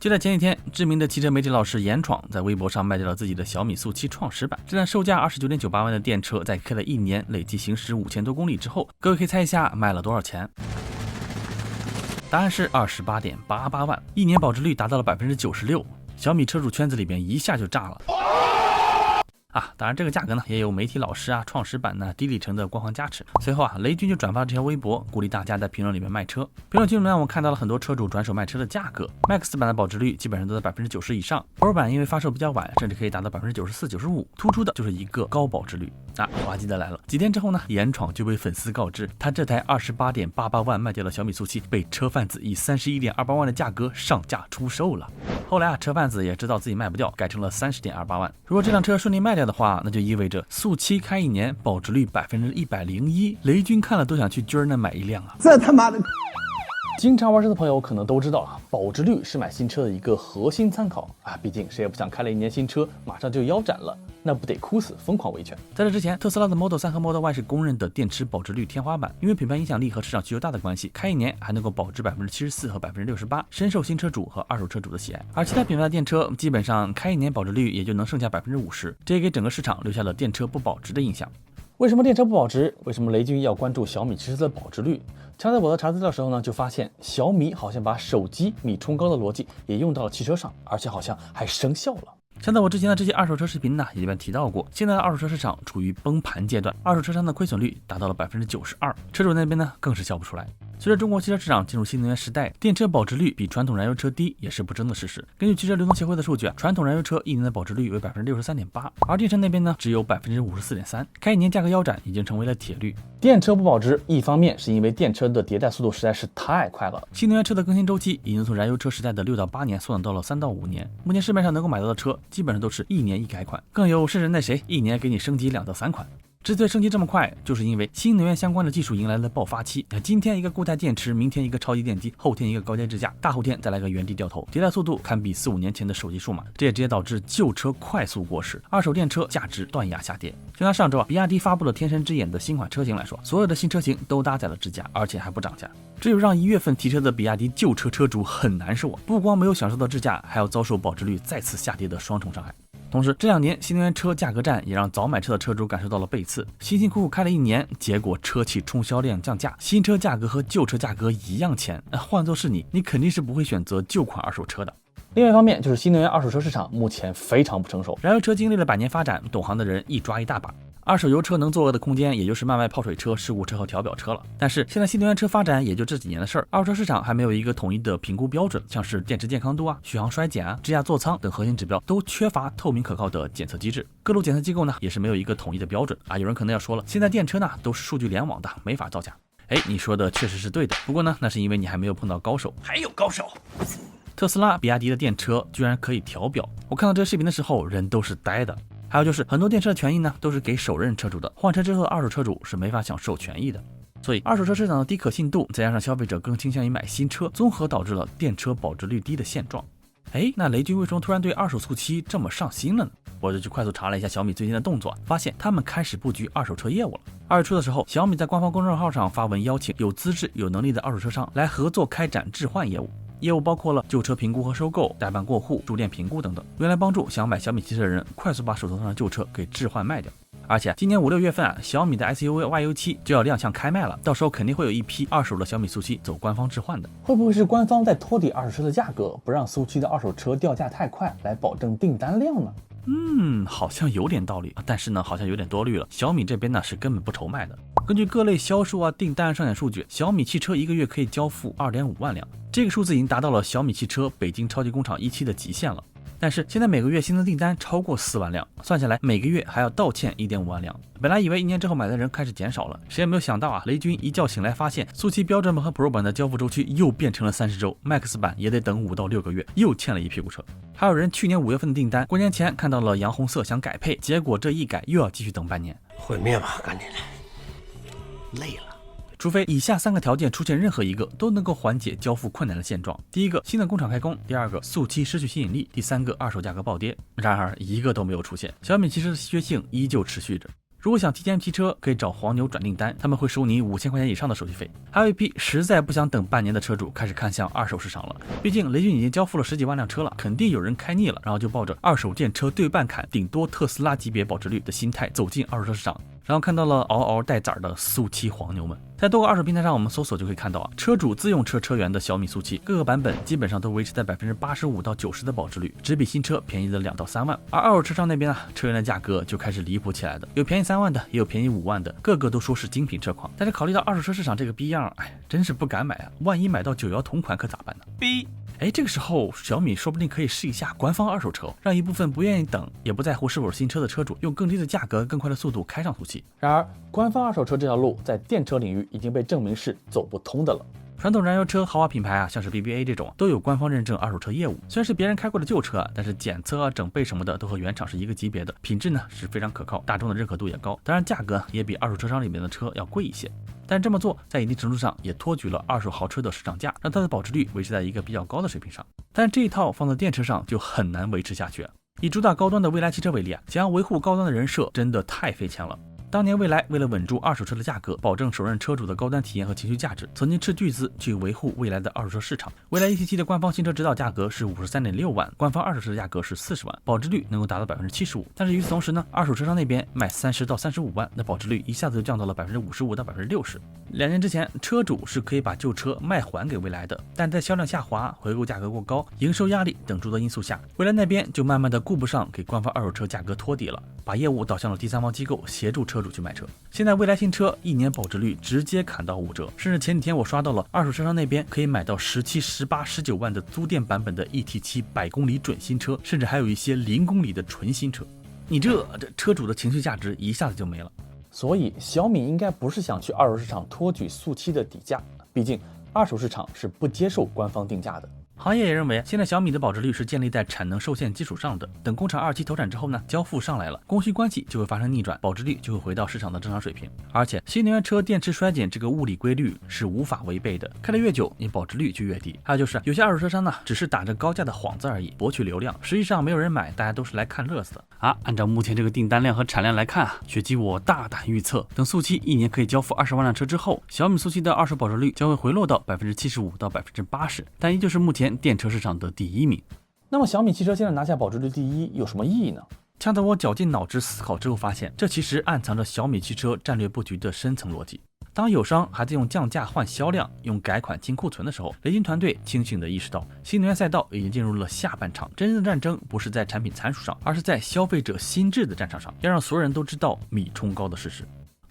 就在前几天，知名的汽车媒体老师严闯在微博上卖掉了自己的小米速七创始版。这辆售价29.98万的电车，在开了1年，累计行驶5000多公里之后，各位可以猜一下卖了多少钱？答案是28.88万，1年保值率达到了96%，小米车主圈子里边一下就炸了。当然这个价格呢也有媒体老师创始版呢低里程的光环加持。随后雷军就转发了这条微博，鼓励大家在评论里面卖车。评论区里面我看到了很多车主转手卖车的价格 ，Max 版的保值率基本上都在90%以上 ，Pro 版因为发售比较晚，甚至可以达到94%、95%，突出的就是一个高保值率。滑稽的来了，几天之后呢，严闯就被粉丝告知，他这台28.88万卖掉的小米速七被车贩子以31.28万的价格上架出售了。后来车贩子也知道自己卖不掉，改成了30.28万。如果这辆车顺利卖掉的话，那就意味着速七开1年保值率101%，雷军看了都想去军那买一辆啊！这他妈的！经常玩车的朋友可能都知道保值率是买新车的一个核心参考毕竟谁也不想开了1年新车马上就腰斩了，那不得哭死疯狂维权。在这之前，特斯拉的 Model 3和 Model Y 是公认的电池保值率天花板，因为品牌影响力和市场需求大的关系，开1年还能够保值74%和68%，深受新车主和二手车主的喜爱。而其他品牌的电车基本上开1年保值率也就能剩下50%，这也给整个市场留下了电车不保值的印象。为什么电车不保值？为什么雷军要关注小米汽车的保值率？常在我查资料的时候呢，就发现小米好像把手机米冲高的逻辑也用到了汽车上，而且好像还生效了。像在我之前的这些二手车视频呢，也一般提到过，现在的二手车市场处于崩盘阶段，二手车商的亏损率达到了92%，车主那边呢更是笑不出来。随着中国汽车市场进入新能源时代，电车保值率比传统燃油车低也是不争的事实。根据汽车流通协会的数据传统燃油车1年的保值率为63.8%，而电车那边呢只有54.3%，开1年价格腰斩已经成为了铁律。电车不保值，一方面是因为电车的迭代速度实在是太快了，新能源车的更新周期已经从燃油车时代的6到8年缩短到了3到5年。目前市面上能够买到的车基本上都是1年一改款，更有甚至那谁1年给你升级2到3款。之所以升级这么快，就是因为新能源相关的技术迎来了爆发期。今天一个固态电池，明天一个超级电机，后天一个高阶支架，大后天再来个原地掉头，迭代速度堪比4、5年前的手机数码。这也直接导致旧车快速过时，二手电车价值断崖下跌。就拿上周比亚迪发布了天神之眼的新款车型来说，所有的新车型都搭载了支架，而且还不涨价，这就让1月份提车的比亚迪旧车车主很难受不光没有享受到支架，还要遭受保值率再次下跌的双重伤害。同时，这2年新能源车价格战也让早买车的车主感受到了背刺，辛辛苦苦开了1年，结果车企冲销量降价，新车价格和旧车价格一样钱，换作是你肯定是不会选择旧款二手车的。另外一方面，就是新能源二手车市场目前非常不成熟，燃油车经历了100年发展，懂行的人一抓一大把。二手油车能作恶的空间，也就是卖卖泡水车、事故车和调表车了。但是现在新能源车发展也就这几年的事儿，二手车市场还没有一个统一的评估标准，像是电池健康度续航衰减支架座舱等核心指标都缺乏透明可靠的检测机制。各路检测机构呢也是没有一个统一的标准有人可能要说了，现在电车呢都是数据联网的，没法造假。你说的确实是对的，不过呢那是因为你还没有碰到高手，还有高手。特斯拉、比亚迪的电车居然可以调表，我看到这个视频的时候人都是呆的。还有就是很多电车的权益呢都是给首任车主的，换车之后的二手车主是没法享受权益的。所以二手车市场的低可信度，再加上消费者更倾向于买新车，综合导致了电车保值率低的现状。那雷军为什么突然对二手速七这么上心了呢？我就去快速查了一下小米最近的动作，发现他们开始布局二手车业务了。2月初的时候，小米在官方公众号上发文邀请有资质有能力的二手车商来合作开展置换业务，业务包括了旧车评估和收购、代办过户、驻店评估等等，用来帮助想买小米汽车的人快速把手头上的旧车给置换卖掉。而且今年5、6月份小米的 SUV YU7 就要亮相开卖了，到时候肯定会有一批二手的小米速七走官方置换的。会不会是官方在托底二手车的价格，不让速七的二手车掉价太快，来保证订单量呢？好像有点道理，但是呢好像有点多虑了。小米这边呢是根本不愁卖的。根据各类销售订单上险数据，小米汽车1个月可以交付2.5万辆，这个数字已经达到了小米汽车北京超级工厂1期的极限了。但是现在每个月新增订单超过4万辆，算下来每个月还要倒欠1.5万辆。本来以为1年之后买的人开始减少了，谁也没有想到雷军一觉醒来发现速七标准版和 Pro 版的交付周期又变成了30周， Max 版也得等5到6个月，又欠了一屁股车。还有人去年5月份的订单，过年前看到了洋红色想改配，结果这一改又要继续等半年。毁灭吧，赶紧的，累了。除非以下3个条件出现任何一个，都能够缓解交付困难的现状。第一个，新的工厂开工；第二个，速七失去吸引力；第三个，二手价格暴跌。然而一个都没有出现，小米汽车的稀缺性依旧持续着。如果想提前提车，可以找黄牛转订单，他们会收你5000块钱以上的手续费。还有一批实在不想等半年的车主开始看向二手市场了，毕竟雷军已经交付了10几万辆车了，肯定有人开腻了，然后就抱着二手电车对半砍，顶多特斯拉级别保值率的心态走进二手车市场。然后看到了嗷嗷待宰的速七黄牛们，在多个二手平台上，我们搜索就可以看到车主自用车车源的小米速七，各个版本基本上都维持在85%到90%的保值率，只比新车便宜了2到3万。而二手车商那边车源的价格就开始离谱起来的，有便宜3万的，也有便宜5万的，个个都说是精品车况。但是考虑到二手车市场这个逼样，真是不敢买啊！万一买到911同款可咋办呢？这个时候小米说不定可以试一下官方二手车，让一部分不愿意等也不在乎是否是新车的车主用更低的价格更快的速度开上速七。然而官方二手车这条路在电车领域已经被证明是走不通的了。传统燃油车豪华品牌像是 BBA 这种都有官方认证二手车业务，虽然是别人开过的旧车但是检测整备什么的都和原厂是一个级别的，品质呢是非常可靠，大众的认可度也高，当然价格也比二手车商里面的车要贵一些。但这么做在一定程度上也托举了二手豪车的市场价，让它的保值率维持在一个比较高的水平上。但这一套放在电车上就很难维持下去。以主打高端的蔚来汽车为例想要维护高端的人设真的太费钱了。当年蔚来为了稳住二手车的价格，保证首任车主的高端体验和情绪价值，曾经斥巨资去维护蔚来的二手车市场。蔚来1.7T的官方新车指导价格是53.6万，官方二手车的价格是40万，保值率能够达到75%。但是与此同时呢，二手车商那边卖30到35万，那保值率一下子就降到了55%到60%。2年之前，车主是可以把旧车卖还给蔚来的，但在销量下滑、回购价格过高、营收压力等诸多因素下，蔚来那边就慢慢的顾不上给官方二手车价格托底了，把业务导向了第三方机构协助车主去买车。现在蔚来新车1年保值率直接砍到5折，甚至前几天我刷到了二手车商那边可以买到17、18、19万的租店版本的 1.7T 100公里准新车，甚至还有一些0公里的纯新车。你这车主的情绪价值一下子就没了。所以小米应该不是想去二手市场托举速七的底价，毕竟二手市场是不接受官方定价的。行业也认为，现在小米的保值率是建立在产能受限基础上的。等工厂2期投产之后呢，交付上来了，供需关系就会发生逆转，保值率就会回到市场的正常水平。而且新能源车电池衰减这个物理规律是无法违背的，开得越久，你保值率就越低。还有就是有些二手车商呢，只是打着高价的幌子而已，博取流量，实际上没有人买，大家都是来看乐子的啊。按照目前这个订单量和产量来看学基我大胆预测，等速七1年可以交付20万辆车之后，小米速七的二手保值率将会回落到75%到80%，但依旧是目前电车市场的第1名。那么小米汽车现在拿下保值率第1有什么意义呢？恰在我绞尽脑汁思考之后发现，这其实暗藏着小米汽车战略布局的深层逻辑。当友商还在用降价换销量、用改款清库存的时候，雷军团队清醒地意识到，新能源赛道已经进入了下半场，真正的战争不是在产品参数上，而是在消费者心智的战场上，要让所有人都知道米冲高的事实。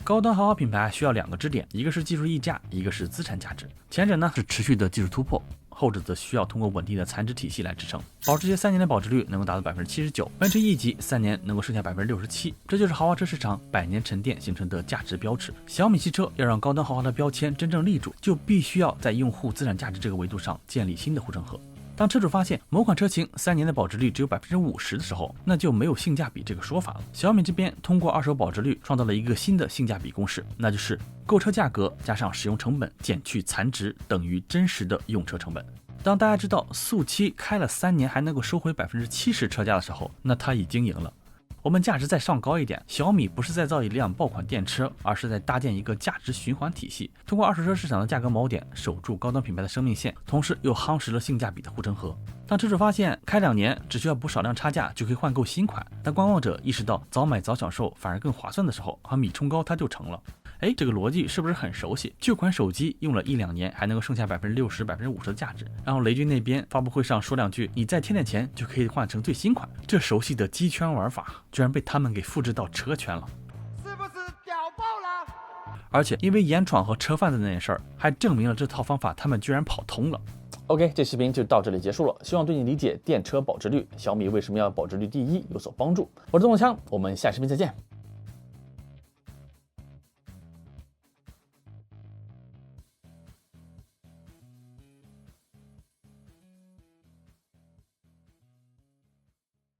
高端豪华品牌需要2个支点，一个是技术溢价，一个是资产价值。前者呢是持续的技术突破，后者则需要通过稳定的残值体系来支撑。保时捷3年的保值率能够达到79%，奔驰 E 级3年能够剩下67%，这就是豪华车市场100年沉淀形成的价值标尺。小米汽车要让高端豪华的标签真正立住，就必须要在用户资产价值这个维度上建立新的护城河。当车主发现某款车型3年的保值率只有50%的时候，那就没有性价比这个说法了。小米这边通过二手保值率创造了一个新的性价比公式，那就是购车价格加上使用成本减去残值等于真实的用车成本。当大家知道速七开了3年还能够收回70%车价的时候，那它已经赢了。我们价值再上高一点，小米不是在造一辆爆款电车，而是在搭建一个价值循环体系，通过二手车市场的价格锚点守住高端品牌的生命线，同时又夯实了性价比的护城河。当车主发现开2年只需要补少量差价就可以换购新款，当观望者意识到早买早享受反而更划算的时候，米冲高它就成了。这个逻辑是不是很熟悉？旧款手机用了1-2年还能够剩下60%、50%的价值，然后雷军那边发布会上说2句，你再添点钱就可以换成最新款。这熟悉的机圈玩法居然被他们给复制到车圈了，是不是屌爆了？而且因为严闯和车贩子那件事儿，还证明了这套方法他们居然跑通了。OK， 这视频就到这里结束了，希望对你理解电车保值率、小米为什么要保值率第1有所帮助。我是动动枪，我们下视频再见。